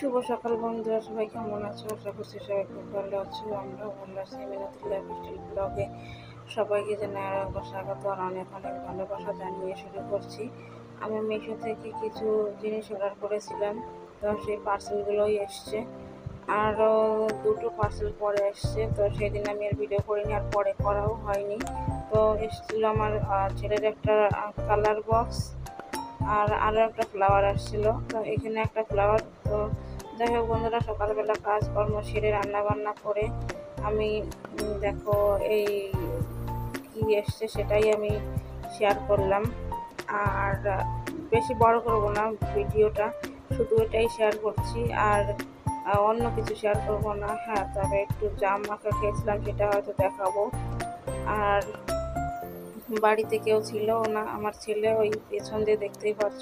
শুভ সকাল বন্ধুরা, সবাই কেমন আছো? আশা করছি সবাই খুব ভালো আছো। আমরাও ভালো আছি। মিনাতুল লাইফস্টাইল ব্লগে সবাইকে জানাই আর একবার স্বাগত আর অনেক অনেক ভালোবাসা জানিয়ে শুরু করছি। আমি মিশো থেকে কিছু জিনিস অর্ডার করেছিলাম, তো সেই পার্সেলগুলোই এসছে। আরও দুটো পার্সেল পরে এসছে, তো সেদিন আমি আর ভিডিও করিনি আর পরে করাও হয়নি। তো এসেছিলো আমার ছেলের একটা কালার বক্স আর আরও একটা ফ্লাওয়ার আসছিল। তো এখানে একটা ফ্লাওয়ার। তো যাই হোক বন্ধুরা, সকালবেলা কাজকর্ম সেরে রান্নাবান্না করে আমি দেখো এই কি এসছে সেটাই আমি শেয়ার করলাম। আর বেশি বড় করব না ভিডিওটা, শুধু এটাই শেয়ার করছি আর অন্য কিছু শেয়ার করব না। হ্যাঁ, তবে একটু জাম মাখা খেয়েছিলাম, সেটা হয়তো দেখাবো। আর বাড়িতে কেউ ছিল না, আমার ছেলে ওই পেছন দিয়ে দেখতেই পাচ্ছ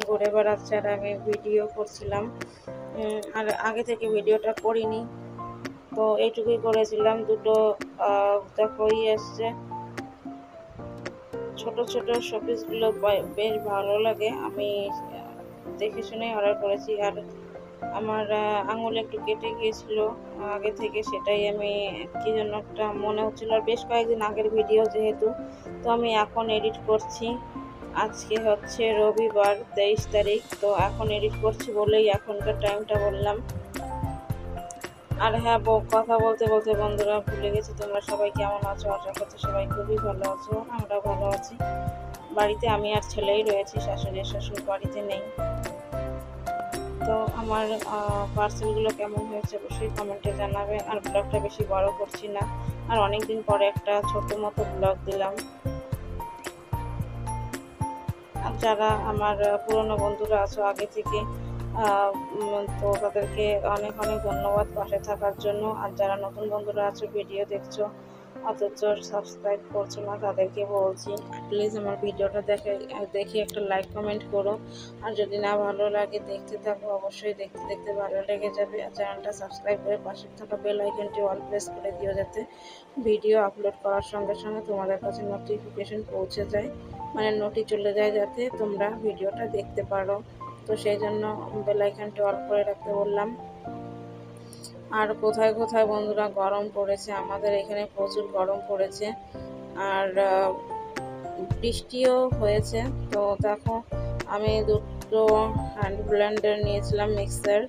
ঘুরে বেড়াচ্ছে আর আমি ভিডিও করছিলাম। আর আগে থেকে ভিডিওটা করিনি, তো এইটুকুই করেছিলাম। দুটো দেখো এসছে ছোট ছোট শোপিসগুলো, বেশ ভালো লাগে। আমি দেখে শুনেই অর্ডার করেছি। আর আমার আঙুলে একটু কেটে গিয়েছিল আগে থেকে, সেটাই আমি কি জন্য একটা মনে হচ্ছিল। আর বেশ কয়েকদিন আগের ভিডিও যেহেতু, তো আমি এখন এডিট করছি। আজকে হচ্ছে রবিবার 23 তারিখ, তো এখন এডিট করছি বলেই এখনকার টাইমটা বললাম। আর হ্যাঁ, কথা বলতে বলতে বন্ধুরা ভুলে গেছি, তোমরা সবাই কেমন আছো? আশা করছি সবাই খুবই ভালো আছো, আমরা ভালো আছি। বাড়িতে আমি আর ছেলেই রয়েছি, শ্বশুর বাড়িতে নেই। তো আমার পার্সেলগুলো কেমন হয়েছে অবশ্যই কমেন্টে জানাবে। আর ব্লগটা বেশি বড় করছি না, আর অনেক দিন পরে একটা ছোট মতো ব্লগ দিলাম। আর যারা আমার পুরনো বন্ধুরা আছো আগে থেকে, তো তাদেরকে অনেক অনেক ধন্যবাদ পাশে থাকার জন্য। আর যারা নতুন বন্ধুরা আছো ভিডিও দেখছো অথচ সাবস্ক্রাইব করছো না, তাদেরকে বলছি প্লিজ আমার ভিডিওটা দেখে একটা লাইক কমেন্ট করো। আর যদি না ভালো লাগে দেখতে থাকো, অবশ্যই দেখতে দেখতে ভালো লেগে যাবে। আর চ্যানেলটা সাবস্ক্রাইব করে পাশে থাকা বেল আইকনটি অল প্রেস করে দিও, যাতে ভিডিও আপলোড করার সঙ্গে সঙ্গে তোমাদের কাছে নোটিফিকেশন পৌঁছে যায়, মানে নোটি চলে যায়, যাতে তোমরা ভিডিওটা দেখতে পারো। তো সেই জন্য বেল আইকনটি অল করে রাখতে বললাম। আর কোথায় কোথায় বন্ধুরা গরম পড়েছে, আমাদের এখানে প্রচুর গরম পড়েছে। আর বৃষ্টিও হয়েছে। তো দেখো আমি দুটো হ্যান্ড ব্লেন্ডার নিয়েছিলাম, মিক্সার।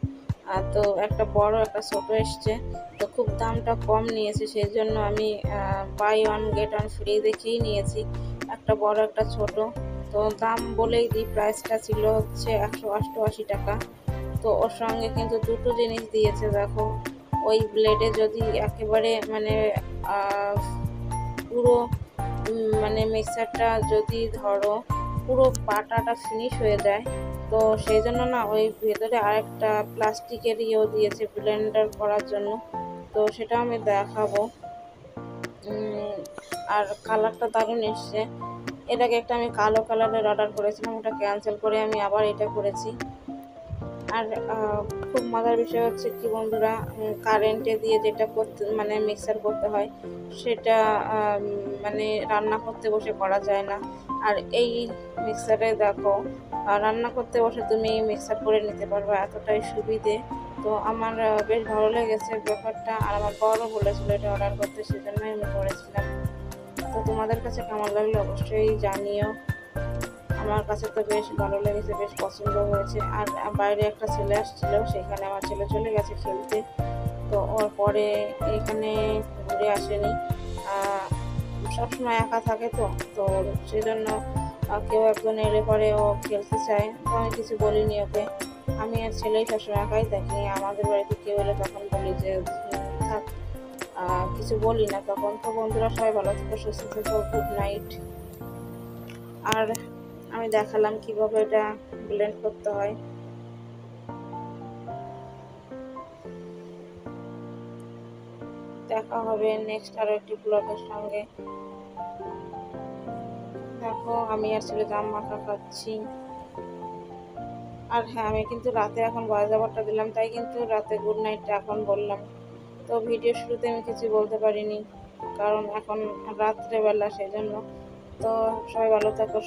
আর তো একটা বড় একটা ছোট এসছে, তো খুব দামটা কম নিয়েছে, সেই জন্য আমি buy one get one free দেখেই নিয়েছি, একটা বড় একটা ছোট। তো দাম বলেই দিই, প্রাইসটা ছিল হচ্ছে 188 টাকা। তো ওর সঙ্গে কিন্তু দুটো জিনিস দিয়েছে। দেখো ওই ব্লেডে যদি একেবারে মানে পুরো মানে মিক্সারটা যদি ধরো পুরো বাটাটা ফিনিশ হয়ে যায়, তো সেই জন্য না ওই ভেতরে আরেকটা প্লাস্টিকের ইয়েও দিয়েছে ব্লেন্ডার করার জন্য, তো সেটা আমি দেখাবো। আর কালারটা দারুণ এসছে। এটাকে একটা আমি কালো কালারের অর্ডার করেছিলাম, ওটা ক্যান্সেল করে আমি আবার এটা করেছি। আর খুব মজার বিষয় হচ্ছে কি বন্ধুরা, কারেন্টে দিয়ে যেটা করতে মানে মিক্সার করতে হয়, সেটা মানে রান্না করতে বসে করা যায় না। আর এই মিক্সারে দেখো রান্না করতে বসে তুমি মিক্সার করে নিতে পারবে, এতটাই সুবিধে। তো আমার বেশ ভালো লেগেছে ব্যাপারটা। আর আমার বড়ও বলেছিল এটা অর্ডার করতে, সেজন্যই আমি করেছিলাম। তো তোমাদের কাছে কেমন লাগলো অবশ্যই জানিও। আমার কাছে তো বেশ ভালো লেগেছে, বেশ পছন্দ হয়েছে। আর বাইরে একটা ছেলে আসছিল, সেখানে আমার ছেলে চলে গেছে খেলতে, তো ওর পরে এখানে ঘুরে আসেনি। সবসময় একা থাকে, তো তো সেজন্য কেউ একজন এলে পরে ও খেলতে চায়, তো আমি কিছু বলিনি ওকে। আমি আর ছেলেই সবসময় একাই থাকি, আমাদের বাড়িতে কেউ এলে তখন বলি যে থাক, কিছু বলি না তখন। তো বন্ধুরা সবাই ভালো থেকো, সুস্থ থেকো, গুড নাইট। আর আমি দেখালাম কিভাবে এটা ব্লেন্ড করতে হয়। দেখা হবে নেক্সট আরো একটি ব্লগের সঙ্গে। দেখো আমি আর ছেলে জাম মাখা খাচ্ছি। আর হ্যাঁ, আমি কিন্তু রাতে এখন ভয়েস ওভারটা দিলাম, তাই কিন্তু রাতে গুড নাইটটা এখন বললাম। তো ভিডিও শুরুতে আমি কিছু বলতে পারিনি, কারণ এখন রাত্রেবেলা, সেই জন্য। তো সবাই ভালো থাকো।